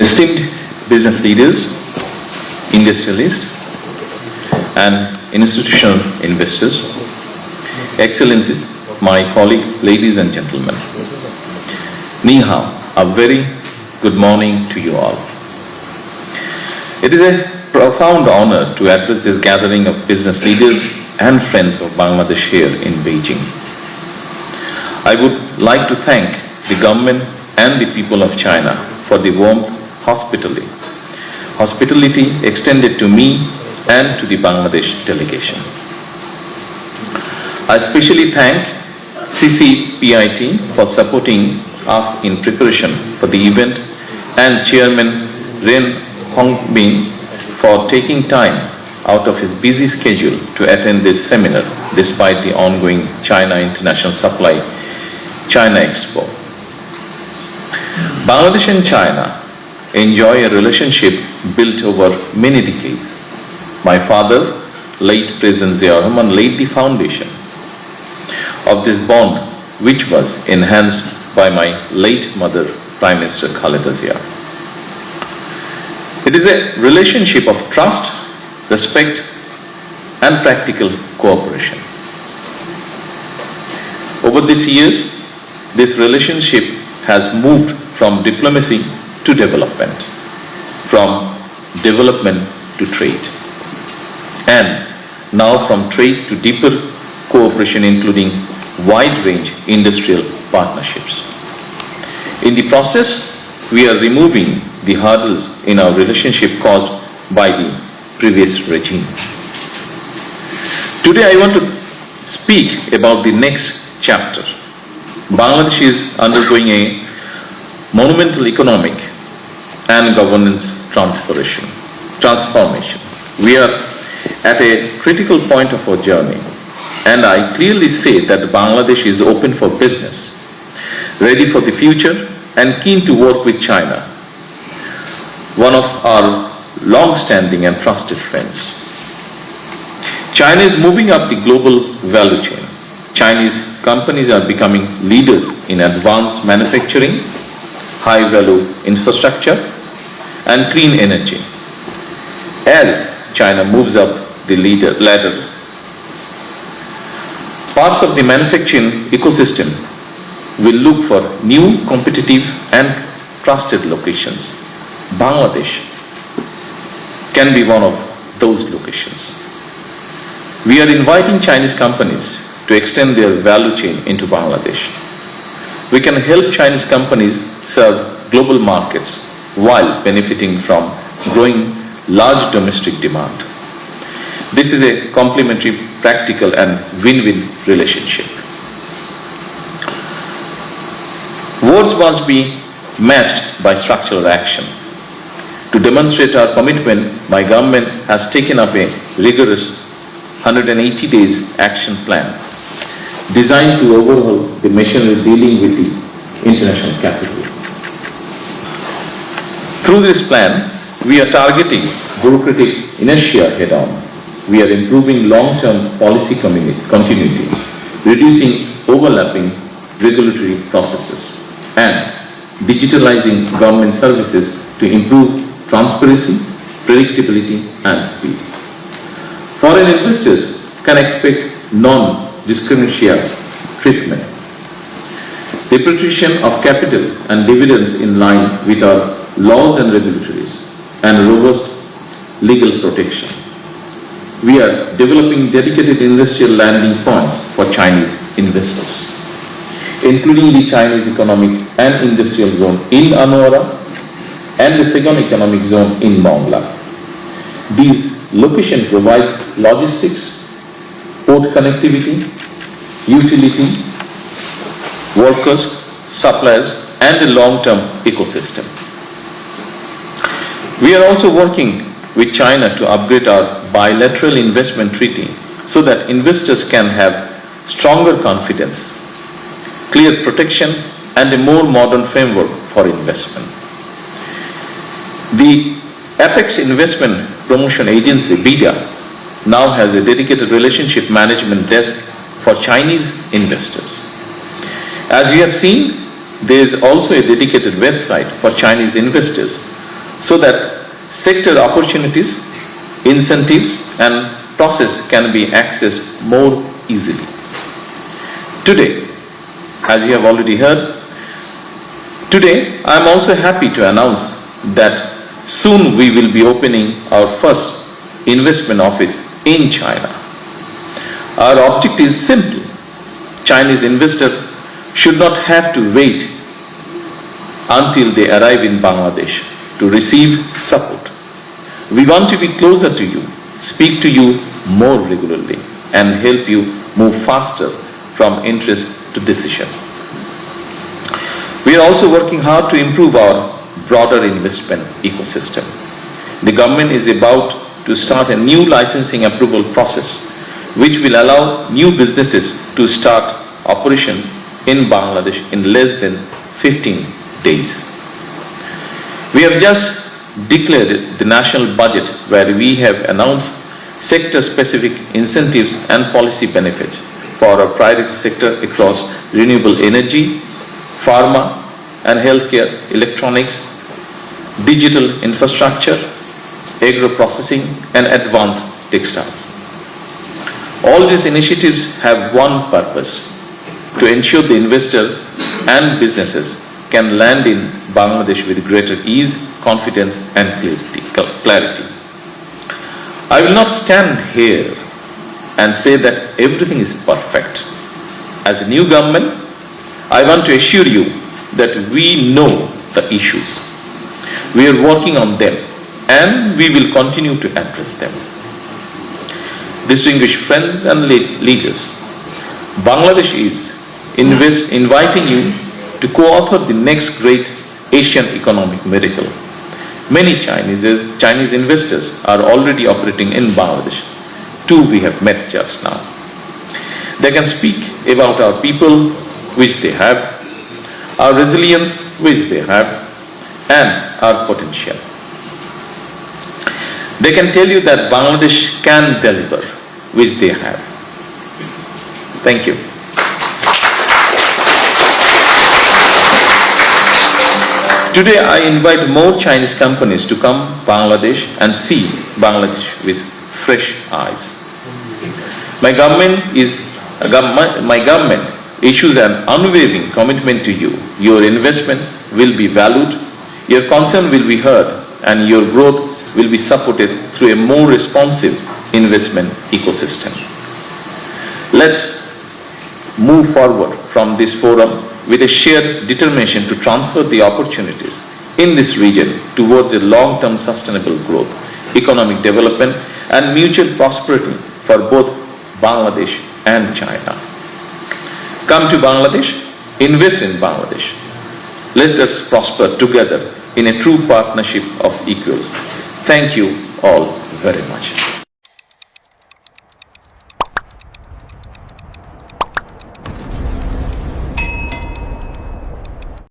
Esteemed business leaders, industrialists, and institutional investors, Excellencies, my colleague, ladies and gentlemen, Ni hao, a very good morning to you all. It is a profound honor to address this gathering of business leaders and friends of Bangladesh here in Beijing. I would like to thank the government and the people of China for the warm hospitality extended to me and to the Bangladesh delegation. I especially thank CCPIT for supporting us in preparation for the event and Chairman Ren Hongbin for taking time out of his busy schedule to attend this seminar despite the ongoing China International Supply China Expo. Bangladesh and China enjoy a relationship built over many decades. My father, late President Ziaur Rahman, laid the foundation of this bond, which was enhanced by my late mother, Prime Minister Khaleda Zia. It is a relationship of trust, respect, and practical cooperation. Over these years, this relationship has moved from diplomacy to development, from development to trade, and now from trade to deeper cooperation, including wide-range industrial partnerships. In the process, we are removing the hurdles in our relationship caused by the previous regime. Today, I want to speak about the next chapter. Bangladesh is undergoing a monumental economic and governance transformation. We are at a critical point of our journey, and I clearly say that Bangladesh is open for business, ready for the future, and keen to work with China, one of our long-standing and trusted friends. China is moving up the global value chain. Chinese companies are becoming leaders in advanced manufacturing, high-value infrastructure, and clean energy. As China moves up the ladder, parts of the manufacturing ecosystem will look for new, competitive, and trusted locations. Bangladesh can be one of those locations. We are inviting Chinese companies to extend their value chain into Bangladesh. We can help Chinese companies serve global markets while benefiting from growing large domestic demand. This is a complementary, practical, and win-win relationship. Words must be matched by structural action. To demonstrate our commitment, my government has taken up a rigorous 180 days action plan designed to overhaul the machinery dealing with the international capital. Through this plan, we are targeting bureaucratic inertia head-on. We are improving long-term policy continuity, reducing overlapping regulatory processes, and digitalizing government services to improve transparency, predictability, and speed. Foreign investors can expect non-discriminatory treatment, repatriation of capital and dividends in line with our laws and regulatories, and robust legal protection. We are developing dedicated industrial landing points for Chinese investors, including the Chinese Economic and Industrial Zone in Anwara and the second economic zone in Mongla. These locations provide logistics, port connectivity, utility, workers, suppliers, and a long-term ecosystem. We are also working with China to upgrade our bilateral investment treaty so that investors can have stronger confidence, clear protection, and a more modern framework for investment. The Apex Investment Promotion Agency, BIDA, now has a dedicated relationship management desk for Chinese investors. As you have seen, there is also a dedicated website for Chinese investors so that sector opportunities, incentives and process can be accessed more easily. Today, as you have already heard, today I am also happy to announce that soon we will be opening our first investment office in China. Our object is simple. Chinese investors should not have to wait until they arrive in Bangladesh to receive support. We want to be closer to you, speak to you more regularly, and help you move faster from interest to decision. We are also working hard to improve our broader investment ecosystem. The government is about to start a new licensing approval process, which will allow new businesses to start operation in Bangladesh in less than 15 days. We have just declared the national budget, where we have announced sector-specific incentives and policy benefits for our priority sector across renewable energy, pharma and healthcare, electronics, digital infrastructure, agro-processing and advanced textiles. All these initiatives have one purpose: to ensure the investor and businesses can land in Bangladesh with greater ease, confidence and clarity. I will not stand here and say that everything is perfect. As a new government, I want to assure you that we know the issues. We are working on them and we will continue to address them. Distinguished friends and leaders, Bangladesh is inviting you to co-author the next great Asian economic miracle. Many Chinese investors are already operating in Bangladesh. 2 we have met just now. They can speak about our people, which they have, our resilience, which they have, and our potential. They can tell you that Bangladesh can deliver, which they have. Thank you. Today I invite more Chinese companies to come Bangladesh and see Bangladesh with fresh eyes. My government issues an unwavering commitment to you. Your investment will be valued, your concern will be heard, and your growth will be supported through a more responsive investment ecosystem. Let's move forward from this forum with a shared determination to transfer the opportunities in this region towards a long-term sustainable growth, economic development, and mutual prosperity for both Bangladesh and China. Come to Bangladesh, invest in Bangladesh. Let us prosper together in a true partnership of equals. Thank you all very much.